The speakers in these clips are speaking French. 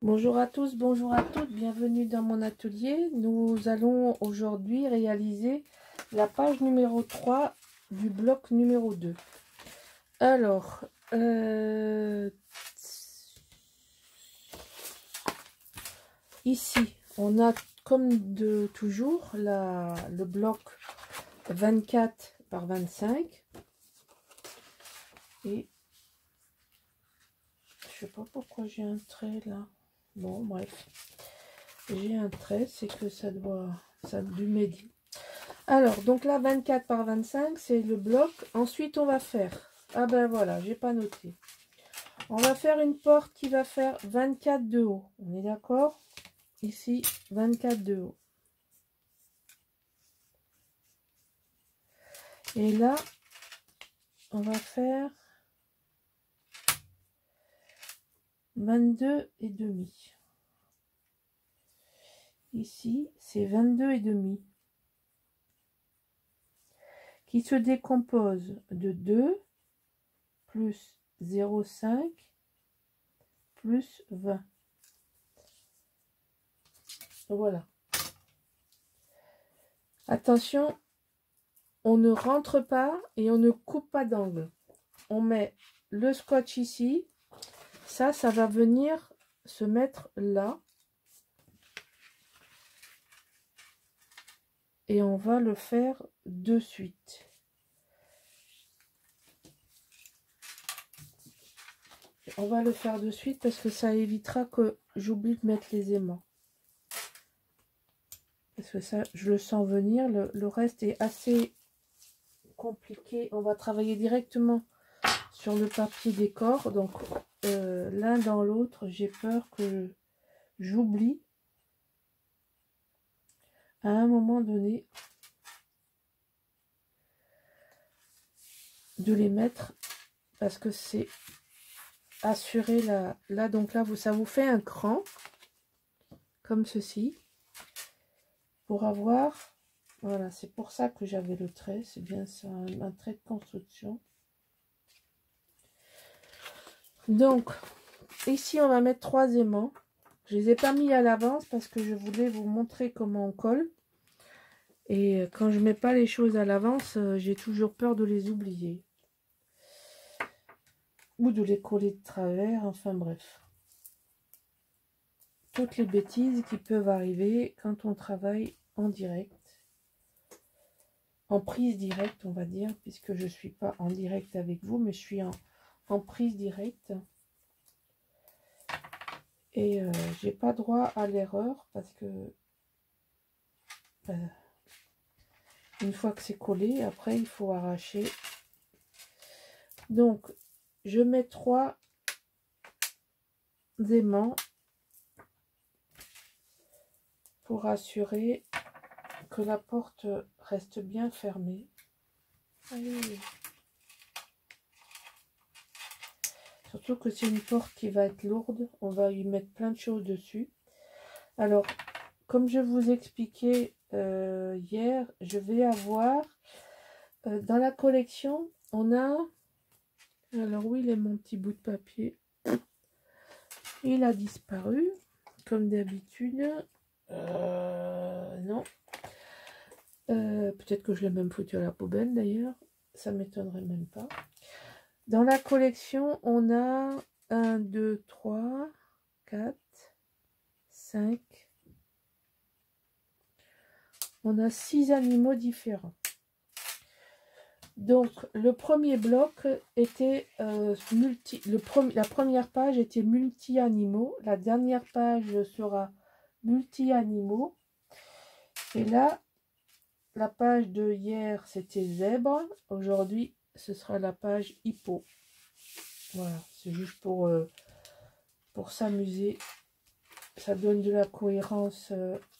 Bonjour à tous, bonjour à toutes, bienvenue dans mon atelier. Nous allons aujourd'hui réaliser la page numéro 3 du bloc numéro 2. Alors, ici, on a comme de toujours le bloc 24 par 25. Et je sais pas pourquoi j'ai un trait là. Bon, bref. J'ai un trait, c'est que ça a dû m'aider. Alors, donc là, 24 par 25, c'est le bloc. Ensuite, on va faire... Ah ben voilà, j'ai pas noté. On va faire une porte qui va faire 24 de haut. On est d'accord? Ici, 24 de haut. Et là, on va faire 22 et demi. Ici, c'est 22 et demi. Qui se décompose de 2 plus 0,5 plus 20. Voilà. Attention, on ne rentre pas et on ne coupe pas d'angle. On met le scotch ici. Ça va venir se mettre là. Et on va le faire de suite. On va le faire de suite parce que ça évitera que j'oublie de mettre les aimants. Parce que ça, je le sens venir. Le reste est assez compliqué. On va travailler directement sur le papier décor. Donc, l'un dans l'autre, j'ai peur que j'oublie à un moment donné de les mettre. Parce que c'est assuré là. Donc là, ça vous fait un cran. Comme ceci. Pour avoir... Voilà, c'est pour ça que j'avais le trait. C'est bien ça, un trait de construction. Donc, ici, on va mettre 3 aimants. Je les ai pas mis à l'avance parce que je voulais vous montrer comment on colle. Et quand je mets pas les choses à l'avance, j'ai toujours peur de les oublier. Ou de les coller de travers, enfin bref. Toutes les bêtises qui peuvent arriver quand on travaille en direct. En prise directe, on va dire, puisque je suis pas en direct avec vous, mais je suis en prise directe. Et j'ai pas droit à l'erreur parce que une fois que c'est collé, après il faut arracher. Donc je mets 3 aimants pour assurer que la porte reste bien fermée. Allez. Surtout que c'est une porte qui va être lourde, on va y mettre plein de choses dessus. Alors, comme je vous expliquais hier, je vais avoir dans la collection, on a... Alors où il est mon petit bout de papier? Il a disparu, comme d'habitude. Non. Peut-être que je l'ai même foutu à la poubelle d'ailleurs. Ça m'étonnerait même pas. Dans la collection, on a 1, 2, 3, 4, 5. On a 6 animaux différents. Donc, le premier bloc était la première page était multi-animaux. La dernière page sera multi-animaux. Et là, la page de hier, c'était zèbre. Aujourd'hui, ce sera la page hippo. Voilà, c'est juste pour s'amuser. Ça donne de la cohérence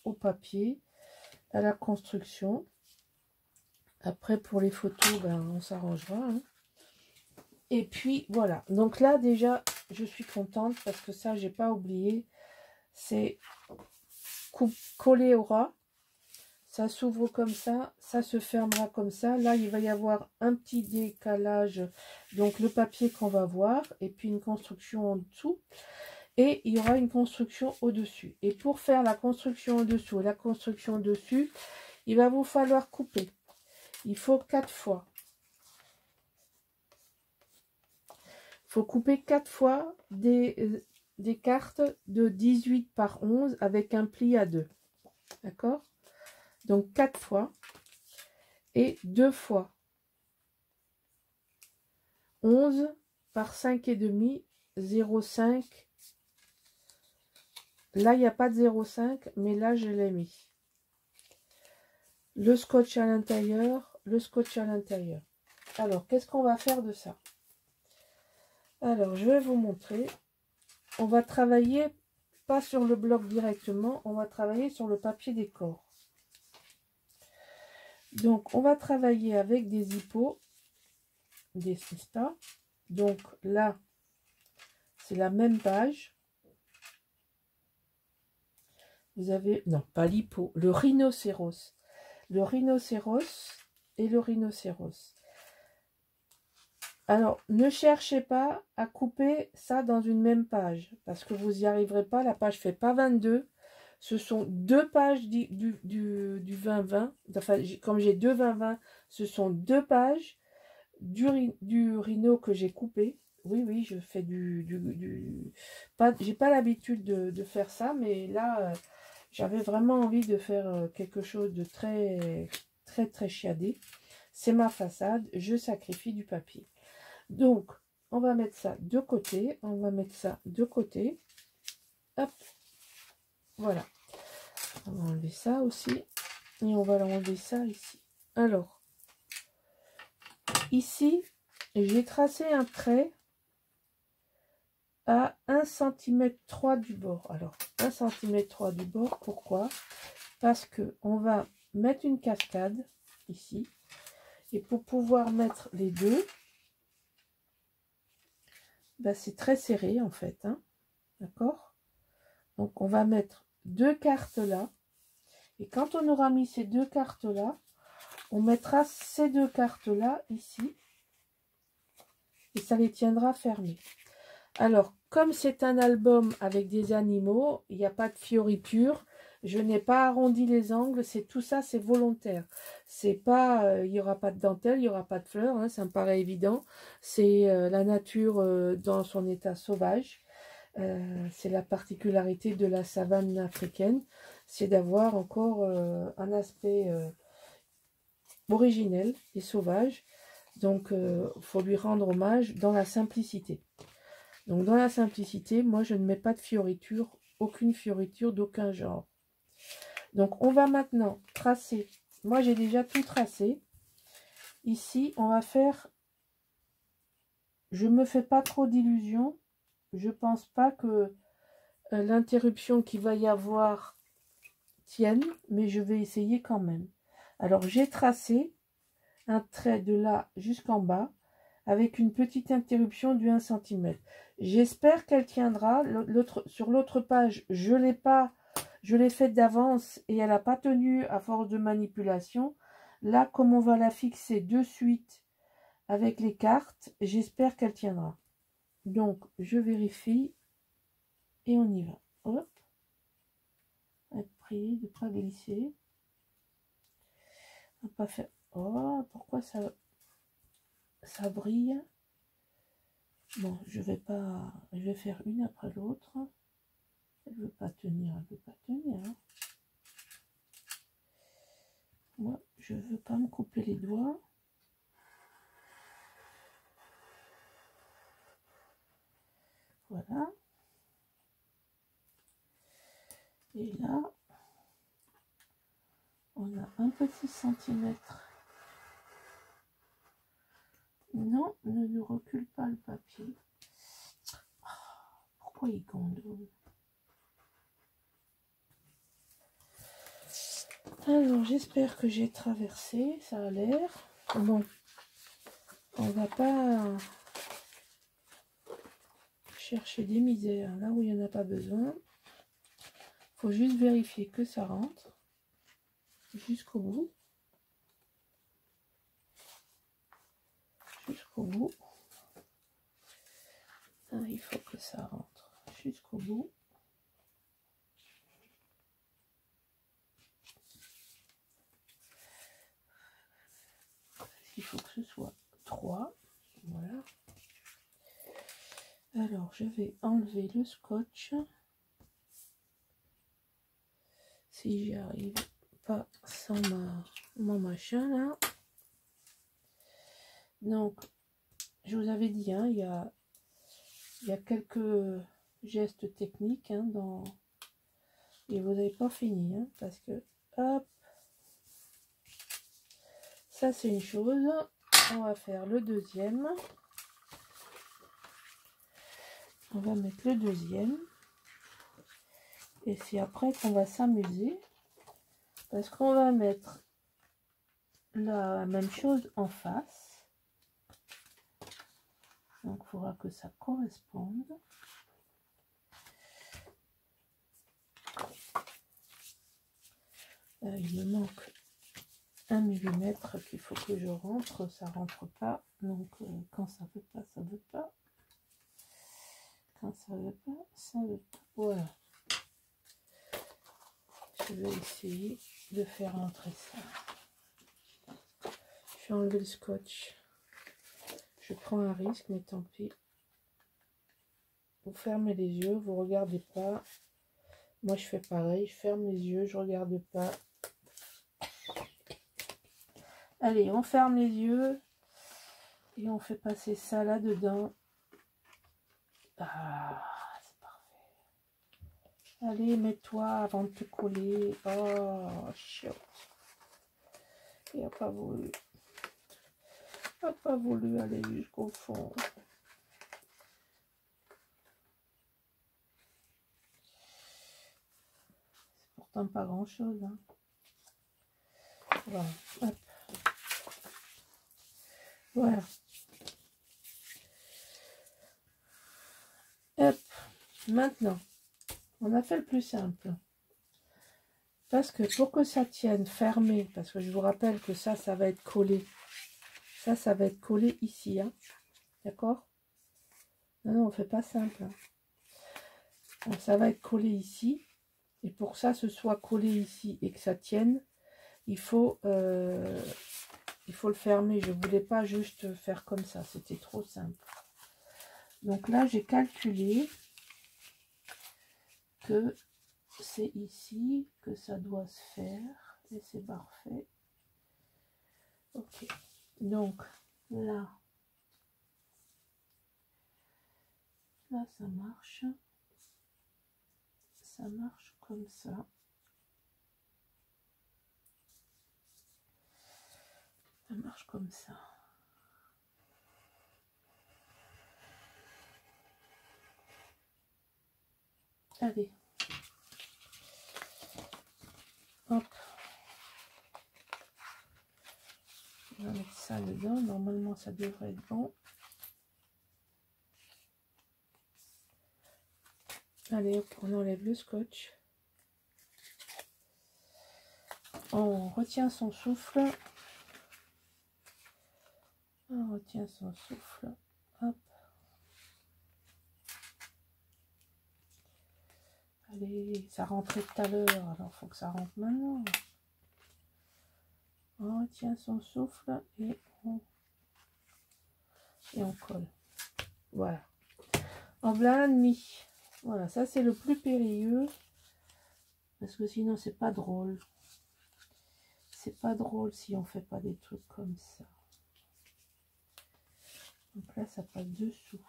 au papier, à la construction. Après, pour les photos, ben, on s'arrangera. Hein. Et puis, voilà. Donc là, déjà, je suis contente parce que ça, j'ai pas oublié. C'est collé au ras. Ça s'ouvre comme ça se fermera comme ça. Là, il va y avoir un petit décalage. Donc, le papier qu'on va voir et puis une construction en dessous. et il y aura une construction au-dessus. Et pour faire la construction au-dessous et la construction au-dessus, il va vous falloir couper. Il faut 4 fois. Il faut couper 4 fois des cartes de 18 par 11 avec un pli à 2. D'accord? Donc 4 fois et 2 fois 11 par 5,5, 0,5. Là, il n'y a pas de 0,5, mais là, je l'ai mis. Le scotch à l'intérieur, le scotch à l'intérieur. Alors, qu'est-ce qu'on va faire de ça? Alors, je vais vous montrer. On va travailler, pas sur le bloc directement, on va travailler sur le papier décor. Donc, on va travailler avec des hippos, des cestas. Donc, là, c'est la même page. Vous avez, non, pas l'hippo, le rhinocéros. Le rhinocéros et le rhinocéros. Alors, ne cherchez pas à couper ça dans une même page, parce que vous n'y arriverez pas. La page ne fait pas 22. Ce sont 2 pages du 20-20. Enfin, comme j'ai 2 20-20, ce sont 2 pages du rhino que j'ai coupé. Oui, oui, je fais j'ai pas l'habitude de faire ça, mais là, j'avais vraiment envie de faire quelque chose de très, très, très chiadé. C'est ma façade, je sacrifie du papier. Donc, on va mettre ça de côté, on va mettre ça de côté. Hop, voilà. On va enlever ça aussi. Et on va enlever ça ici. Alors, ici, j'ai tracé un trait à 1,3 cm du bord. Alors, 1,3 cm du bord, pourquoi? Parce que on va mettre une cascade ici. Et pour pouvoir mettre les deux, ben c'est très serré en fait. Hein, d'accord? Donc, on va mettre 2 cartes là. Et quand on aura mis ces 2 cartes là, on mettra ces 2 cartes là ici. Et ça les tiendra fermées. Alors, comme c'est un album avec des animaux, il n'y a pas de fioritures. Je n'ai pas arrondi les angles. C'est tout ça, c'est volontaire. C'est pas, il n'y aura pas de dentelle, il n'y aura pas de fleurs. Hein, ça me paraît évident. C'est la nature dans son état sauvage. C'est la particularité de la savane africaine. C'est d'avoir encore un aspect originel et sauvage. Donc, faut lui rendre hommage dans la simplicité. Donc, dans la simplicité, moi, je ne mets pas de fioriture, aucune fioriture d'aucun genre. Donc, on va maintenant tracer. Moi, j'ai déjà tout tracé. Ici, on va faire... Je me fais pas trop d'illusions. Je pense pas que l'interruption qu'il va y avoir tienne, mais je vais essayer quand même. Alors, j'ai tracé un trait de là jusqu'en bas avec une petite interruption du 1 cm. J'espère qu'elle tiendra. Sur l'autre page, je l'ai faite d'avance et elle n'a pas tenu à force de manipulation. Là, comme on va la fixer de suite avec les cartes, j'espère qu'elle tiendra. Donc, je vérifie et on y va. Hop. Être pris de ne pas glisser. On va pas faire... Oh, pourquoi ça brille? Bon, je vais faire une après l'autre. Elle veut pas tenir, elle veut pas tenir. Hein. Moi, je veux pas me couper les doigts. Voilà. Et là, on a un petit centimètre. Non, ne recule pas le papier. Pourquoi il gondole? Alors, j'espère que j'ai traversé, ça a l'air. Bon, on va pas chercher des misères là où il n'y en a pas besoin. Faut juste vérifier que ça rentre jusqu'au bout. Jusqu'au bout. Ah, il faut que ça rentre jusqu'au bout. Il faut que ce soit 3. Voilà. Alors, je vais enlever le scotch. Si j'y arrive pas sans mon machin là. Donc, je vous avais dit, hein, il y a quelques gestes techniques hein, et vous n'avez pas fini hein, parce que hop, ça c'est une chose. On va faire le deuxième. On va mettre le deuxième. Et c'est après qu'on va s'amuser. Parce qu'on va mettre la même chose en face. Donc il faudra que ça corresponde. Il me manque 1 millimètre qu'il faut que je rentre. Ça rentre pas. Donc quand ça veut pas, ça veut pas. Quand ça veut pas, ça veut pas. Voilà. Je vais essayer de faire rentrer ça. Je vais enlever le scotch. Je prends un risque, mais tant pis. Vous fermez les yeux, vous regardez pas. Moi, je fais pareil. Je ferme les yeux, je regarde pas. Allez, on ferme les yeux et on fait passer ça là-dedans. Ah, c'est parfait. Allez, mets-toi avant de te coller. Oh, chiot. Il n'a pas voulu. Il n'a pas voulu aller jusqu'au fond. C'est pourtant pas grand-chose. Hein. Voilà. Hop. Voilà. Hop. Maintenant, on a fait le plus simple. Parce que pour que ça tienne fermé, parce que je vous rappelle que ça va être collé. Ça va être collé ici. Hein. D'accord? Non, on ne fait pas simple. Hein. Donc, ça va être collé ici. Et pour que ça se soit collé ici et que ça tienne, il faut le fermer. Je ne voulais pas juste faire comme ça. C'était trop simple. Donc là, j'ai calculé que c'est ici que ça doit se faire. Et c'est parfait. Ok. Donc là, ça marche. Ça marche comme ça. Ça marche comme ça. Allez. Hop. On va mettre ça dedans. Normalement, ça devrait être bon. Allez, hop, on enlève le scotch. On retient son souffle. On retient son souffle. Hop. Allez, ça rentrait tout à l'heure. Alors, il faut que ça rentre maintenant. On retient son souffle et on colle. Voilà. En blanc demi. Voilà, ça c'est le plus périlleux. Parce que sinon, c'est pas drôle. C'est pas drôle si on fait pas des trucs comme ça. Donc là, ça passe dessous.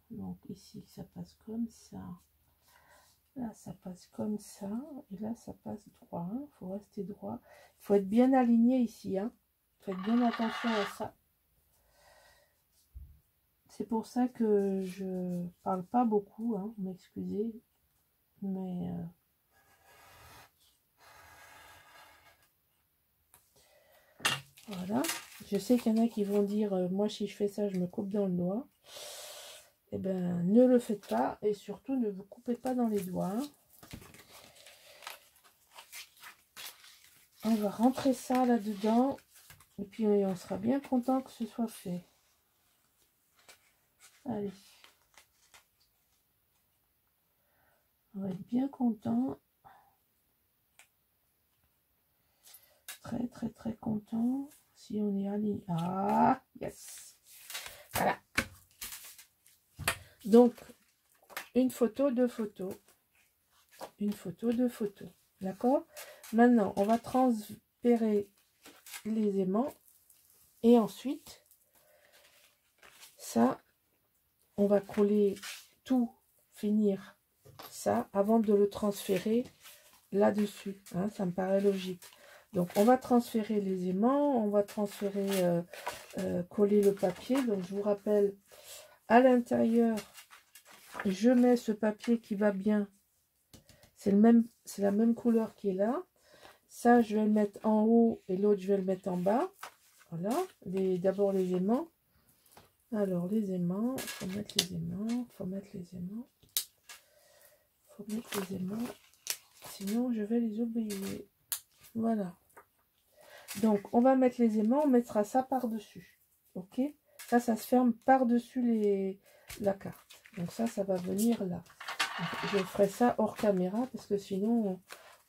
Donc ici, ça passe comme ça. Là, ça passe comme ça. Et là, ça passe droit. Il faut rester droit. Il faut être bien aligné ici. Hein. Faites bien attention à ça. C'est pour ça que je parle pas beaucoup. Hein, m'excusez. Mais... voilà. Je sais qu'il y en a qui vont dire, moi, si je fais ça, je me coupe dans le doigt. Eh bien, ne le faites pas. Et surtout, ne vous coupez pas dans les doigts. On va rentrer ça là-dedans. Et puis, on sera bien content que ce soit fait. Allez. On va être bien content. Très, très, très content. Si on est aligné. Ah, yes. Voilà. Donc, une photo, deux photos. Une photo, deux photos. D'accord? Maintenant, on va transférer les aimants. Et ensuite, ça, on va coller tout, finir ça avant de le transférer là-dessus. Hein, ça me paraît logique. Donc, on va transférer les aimants, on va transférer, coller le papier. Donc, je vous rappelle, à l'intérieur, je mets ce papier qui va bien. C'est la même couleur qui est là. Ça, je vais le mettre en haut et l'autre, je vais le mettre en bas. Voilà. D'abord les aimants. Alors, les aimants, il faut mettre les aimants, il faut mettre les aimants. Il faut mettre les aimants. Sinon, je vais les oublier. Voilà. Donc, on va mettre les aimants, on mettra ça par-dessus. Ok? Ça se ferme par-dessus la carte. Donc ça va venir là. Je ferai ça hors caméra parce que sinon,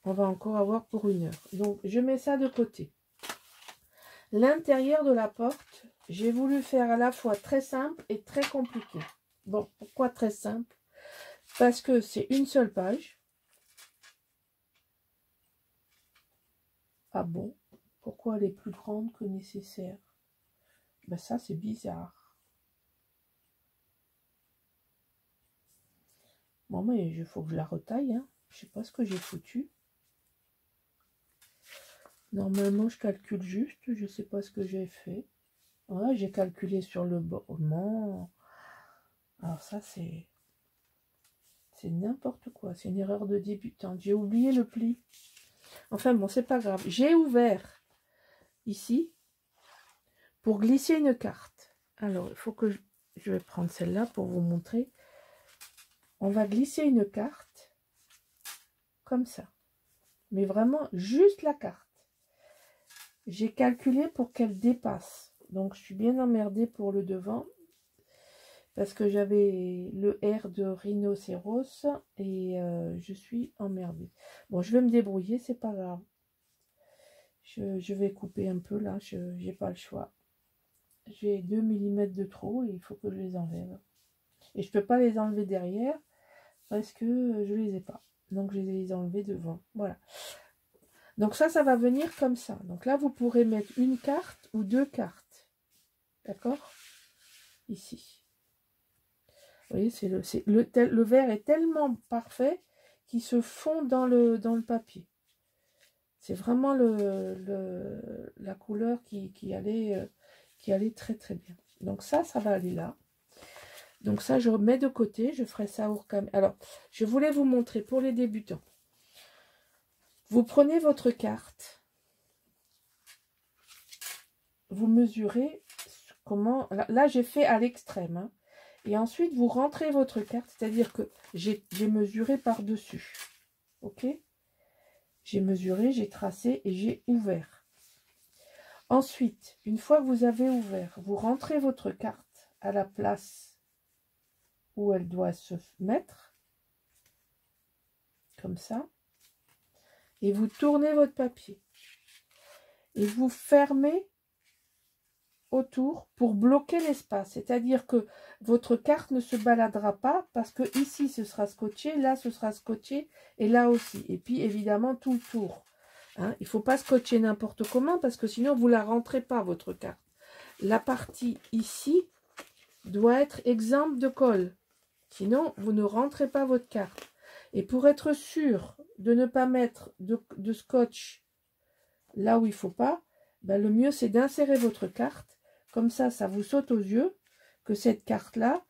on va encore avoir pour 1 heure. Donc, je mets ça de côté. L'intérieur de la porte, j'ai voulu faire à la fois très simple et très compliqué. Bon, pourquoi très simple? Parce que c'est une seule page. Ah bon? Pourquoi elle est plus grande que nécessaire? Ben ça, c'est bizarre. Bon, mais il faut que je la retaille. Hein. Je sais pas ce que j'ai foutu. Normalement, je calcule juste. Je sais pas ce que j'ai fait. Ouais, j'ai calculé sur le bord. Non. Alors ça, c'est n'importe quoi. C'est une erreur de débutante. J'ai oublié le pli. Enfin bon, c'est pas grave. J'ai ouvert ici pour glisser une carte. Alors, il faut que je vais prendre celle-là pour vous montrer. On va glisser une carte comme ça. Mais vraiment, juste la carte. J'ai calculé pour qu'elle dépasse. Donc, je suis bien emmerdée pour le devant. Parce que j'avais le R de rhinocéros. Et je suis emmerdée. Bon, je vais me débrouiller, c'est pas grave. Je vais couper un peu là. Je n'ai pas le choix. J'ai 2 mm de trop et il faut que je les enlève. Et je ne peux pas les enlever derrière parce que je les ai pas. Donc, je les ai enlevés devant. Voilà. Donc ça va venir comme ça. Donc là, vous pourrez mettre une carte ou 2 cartes. D'accord? Ici. Vous voyez, le vert est tellement parfait qu'il se fond dans le papier. C'est vraiment la couleur qui allait très très bien. Donc ça va aller là. Donc ça, je remets de côté. Je ferai ça hors caméra. Alors, je voulais vous montrer pour les débutants. Vous prenez votre carte. Vous mesurez comment... Là, j'ai fait à l'extrême. Hein. Et ensuite, vous rentrez votre carte. C'est-à-dire que j'ai mesuré par-dessus. Ok? J'ai mesuré, j'ai tracé et j'ai ouvert. Ensuite, une fois que vous avez ouvert, vous rentrez votre carte à la place où elle doit se mettre. Comme ça. Et vous tournez votre papier. Et vous fermez autour pour bloquer l'espace. C'est-à-dire que votre carte ne se baladera pas parce que ici ce sera scotché, là ce sera scotché et là aussi. Et puis évidemment tout le tour. Hein, il ne faut pas scotcher n'importe comment parce que sinon vous ne la rentrez pas votre carte. La partie ici doit être exempte de colle. Sinon vous ne rentrez pas votre carte. Et pour être sûr de ne pas mettre de scotch là où il ne faut pas, ben le mieux c'est d'insérer votre carte. Comme ça vous saute aux yeux que cette carte-là,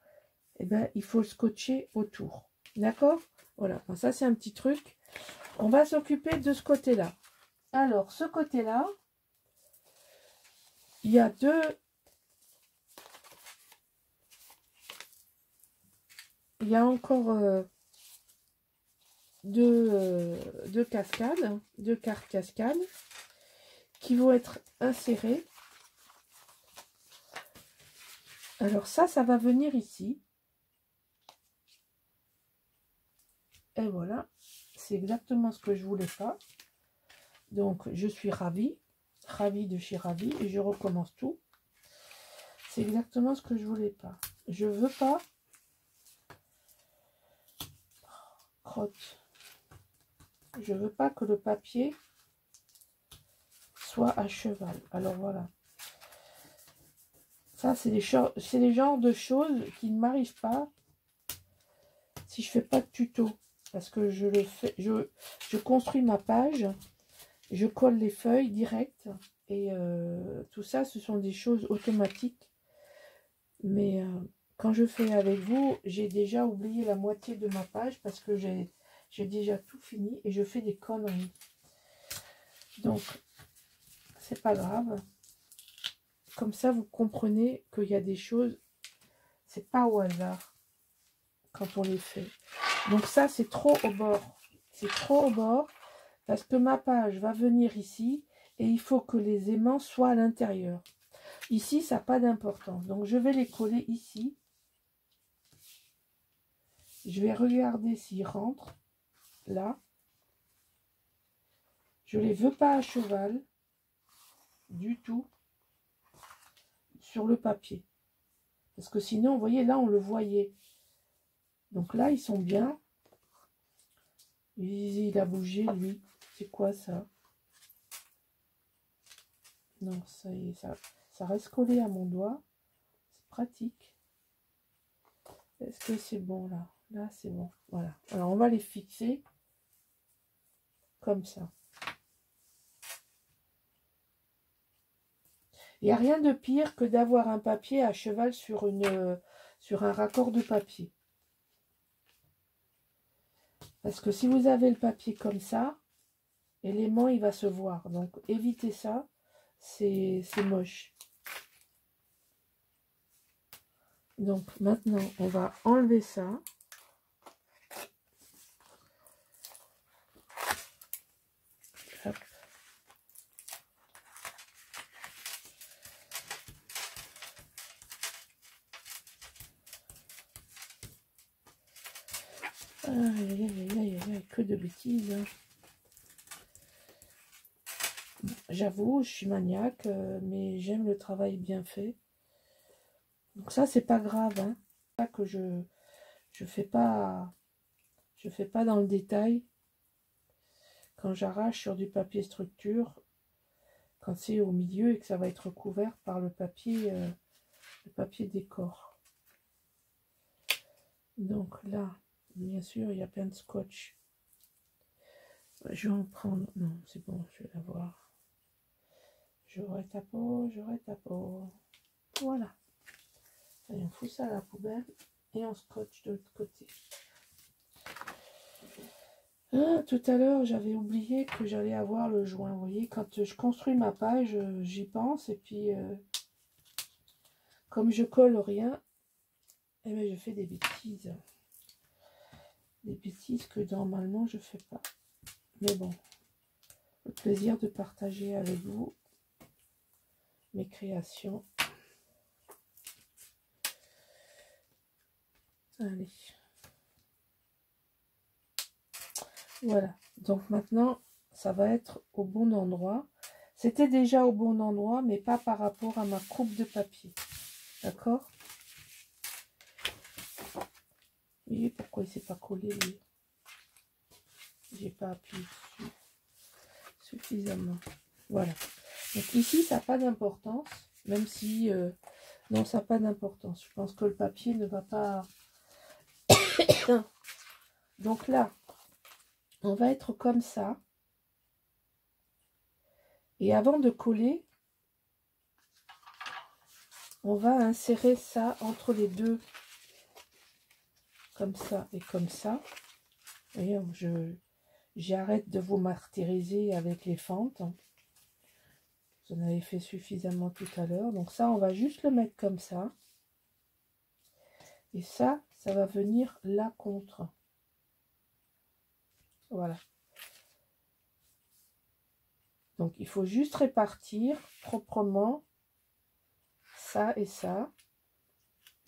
eh ben, il faut le scotcher autour. D'accord? Voilà, bon, ça c'est un petit truc. On va s'occuper de ce côté-là. Alors, ce côté-là, il y a il y a encore deux cascades, 2 cartes cascades qui vont être insérées. Alors ça va venir ici. Et voilà, c'est exactement ce que je voulais pas. Donc, je suis ravie de chez Ravie, et je recommence tout. C'est exactement ce que je voulais pas. Je veux pas crotte. Je veux pas que le papier soit à cheval. Alors voilà. Ça, c'est les genres de choses qui ne m'arrivent pas si je fais pas de tuto. Parce que je le fais, je construis ma page, je colle les feuilles direct. Et tout ça, ce sont des choses automatiques. Mais quand je fais avec vous, j'ai déjà oublié la moitié de ma page parce que j'ai déjà tout fini et je fais des conneries. Donc, c'est pas grave. Comme ça, vous comprenez qu'il y a des choses, c'est pas au hasard quand on les fait. Donc ça, c'est trop au bord. C'est trop au bord parce que ma page va venir ici et il faut que les aimants soient à l'intérieur. Ici, ça n'a pas d'importance. Donc, je vais les coller ici. Je vais regarder s'ils rentrent là. Je ne les veux pas à cheval du tout sur le papier. Parce que sinon, vous voyez, là, on le voyait. Donc là, ils sont bien. Il a bougé, lui. C'est quoi ça? Non, ça y est, ça reste collé à mon doigt. C'est pratique. Est-ce que c'est bon là? Là, c'est bon. Voilà. Alors, on va les fixer comme ça. Il n'y a rien de pire que d'avoir un papier à cheval sur un raccord de papier. Parce que si vous avez le papier comme ça, l'aimant, il va se voir. Donc, évitez ça. C'est moche. Donc, maintenant, on va enlever ça. Hop. Aïe, aïe, aïe, que de bêtises. J'avoue, je suis maniaque, mais j'aime le travail bien fait. Donc ça, c'est pas grave, hein. Pas que je fais pas dans le détail. Quand j'arrache sur du papier structure, quand c'est au milieu et que ça va être couvert par le papier décor. Donc là, bien sûr, il y a plein de scotch. Je vais en prendre. Non, c'est bon, je vais l'avoir. J'aurai ta peau, j'aurai ta peau. Voilà. Allez, on fout ça à la poubelle et on scotche de l'autre côté. Ah, tout à l'heure, j'avais oublié que j'allais avoir le joint. Vous voyez, quand je construis ma page, j'y pense. Et puis, comme je colle rien, eh bien, je fais des bêtises. Des bêtises que normalement, je fais pas. Mais bon, le plaisir de partager avec vous mes créations. Allez. Voilà. Donc maintenant, ça va être au bon endroit. C'était déjà au bon endroit, mais pas par rapport à ma coupe de papier. D'accord? Vous voyez pourquoi il ne s'est pas collé, lui? J'ai pas appuyé dessus suffisamment. Voilà. Donc ici, ça n'a pas d'importance, même si... non, ça n'a pas d'importance. Je pense que le papier ne va pas... Donc là, on va être comme ça. Et avant de coller, on va insérer ça entre les deux. Comme ça et comme ça. Et j'arrête de vous martyriser avec les fentes. Vous en avez fait suffisamment tout à l'heure. Donc ça, on va juste le mettre comme ça. Et ça va venir là contre. Voilà. Donc il faut juste répartir proprement ça et ça.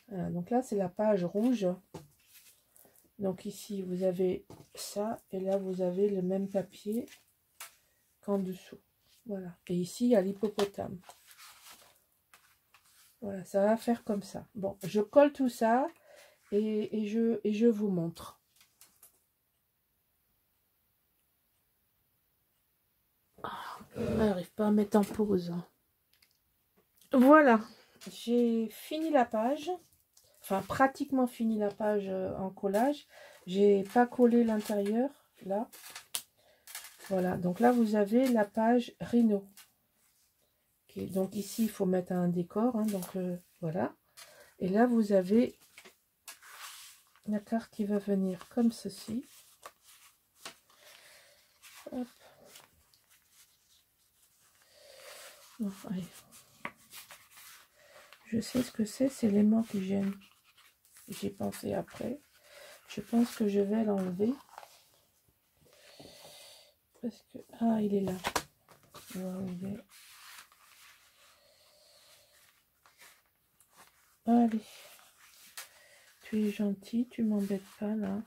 Voilà, donc là, c'est la page rouge. Donc ici, vous avez ça. Et là, vous avez le même papier qu'en dessous. Voilà. Et ici, il y a l'hippopotame. Voilà, ça va faire comme ça. Bon, je colle tout ça et je vous montre. Je n'arrive pas à mettre en pause. Voilà, j'ai fini la page. Enfin, pratiquement fini la page en collage. J'ai pas collé l'intérieur, là. Voilà, donc là, vous avez la page Rhino. Okay, donc ici, il faut mettre un décor. Hein, donc, voilà. Et là, vous avez la carte qui va venir comme ceci. Hop. Bon, allez. Je sais ce que c'est l'aimant qui gêne. J'ai pensé après. Je pense que je vais l'enlever. Parce que... Ah, il est là. Wow, il est... Allez. Tu es gentil, tu m'embêtes pas là.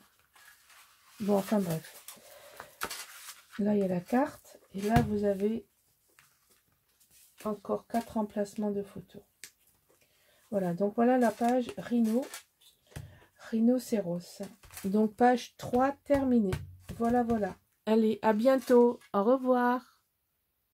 Bon, enfin bref. Là, il y a la carte. Et là, vous avez encore 4 emplacements de photos. Voilà, donc voilà la page Rhinocéros. Donc page 3 terminée. Voilà, voilà. Allez, à bientôt. Au revoir.